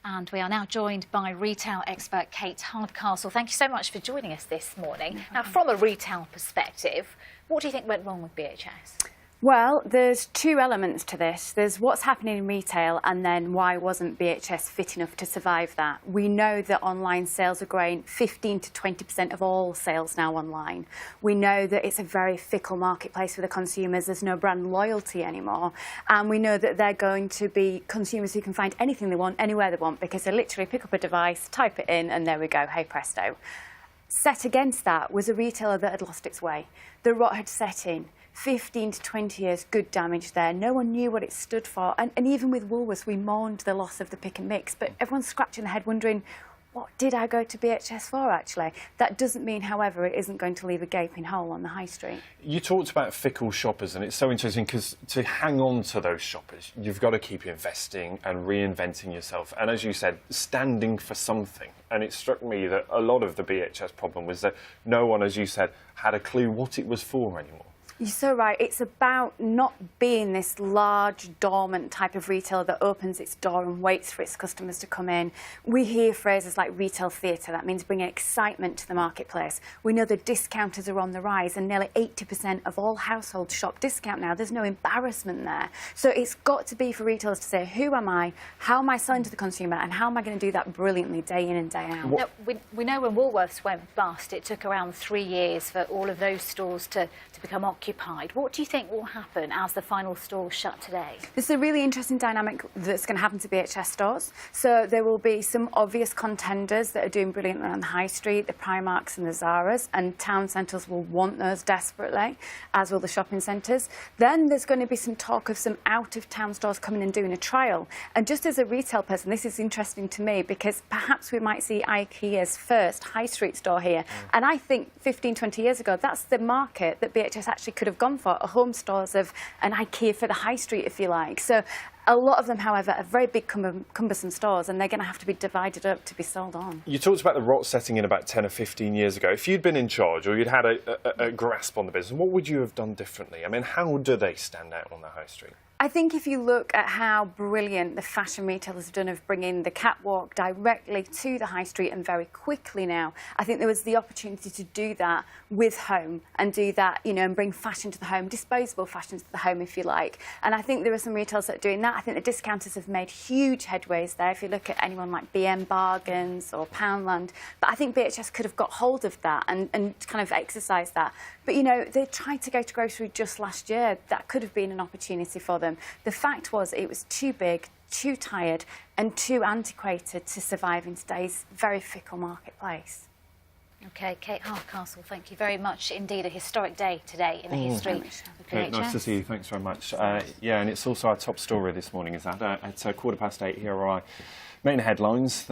And we are now joined by retail expert Kate Hardcastle. Thank you so much for joining us this morning. Now, from a retail perspective, what do you think went wrong with BHS? Well, there's two elements to this. There's what's happening in retail, and then why wasn't BHS fit enough to survive that? We know that online sales are growing 15 to 20% of all sales now online. We know that it's a very fickle marketplace for the consumers. There's no brand loyalty anymore. And we know that they're going to be consumers who can find anything they want, anywhere they want, because they literally pick up a device, type it in, and there we go, hey presto. Set against that was a retailer that had lost its way. The rot had set in. 15 to 20 years, good damage there. No one knew what it stood for. And even with Woolworths, we mourned the loss of the pick and mix. But everyone's scratching their head wondering, what did I go to BHS for, actually? That doesn't mean, however, it isn't going to leave a gaping hole on the high street. You talked about fickle shoppers, and it's so interesting because to hang on to those shoppers, you've got to keep investing and reinventing yourself. And as you said, standing for something. And it struck me that a lot of the BHS problem was that no one, as you said, had a clue what it was for anymore. You're so right. It's about not being this large, dormant type of retailer that opens its door and waits for its customers to come in. We hear phrases like retail theatre. That means bringing excitement to the marketplace. We know the discounters are on the rise, and nearly 80% of all households shop discount now. There's no embarrassment there. So it's got to be for retailers to say, who am I, how am I selling to the consumer, and how am I going to do that brilliantly day in and day out? Now, we know when Woolworths went bust, it took around 3 years for all of those stores to become occupied. What do you think will happen as the final stores shut today? There's a really interesting dynamic that's going to happen to BHS stores. So there will be some obvious contenders that are doing brilliantly on the high street, the Primarks and the Zaras, and town centres will want those desperately, as will the shopping centres. Then there's going to be some talk of some out-of-town stores coming and doing a trial. And just as a retail person, this is interesting to me because perhaps we might see IKEA's first high street store here. And I think 15, 20 years ago, that's the market that BHS actually could have gone for, a home stores of an IKEA for the high street, if you like. So a lot of them, however, are very big, cumbersome stores, and they're going to have to be divided up to be sold on. You talked about the rot setting in about 10 or 15 years ago. If you'd been in charge or you'd had a grasp on the business, what would you have done differently? I mean, how do they stand out on the high street? I think if you look at how brilliant the fashion retailers have done of bringing the catwalk directly to the high street and very quickly now, I think there was the opportunity to do that with home and do that, you know, and bring fashion to the home, disposable fashion to the home, if you like. And I think there are some retailers that are doing that. I think the discounters have made huge headways there. If you look at anyone like BM Bargains or Poundland, but I think BHS could have got hold of that and kind of exercised that. But, you know, they tried to go to grocery just last year. That could have been an opportunity for them. The fact was it was too big, too tired and too antiquated to survive in today's very fickle marketplace. OK, Kate Hardcastle, thank you very much. Indeed, a historic day today in the history of BHS. Nice to see you. Thanks very much. Yeah, and it's also our top story this morning, is that at 8:15 here are our main headlines.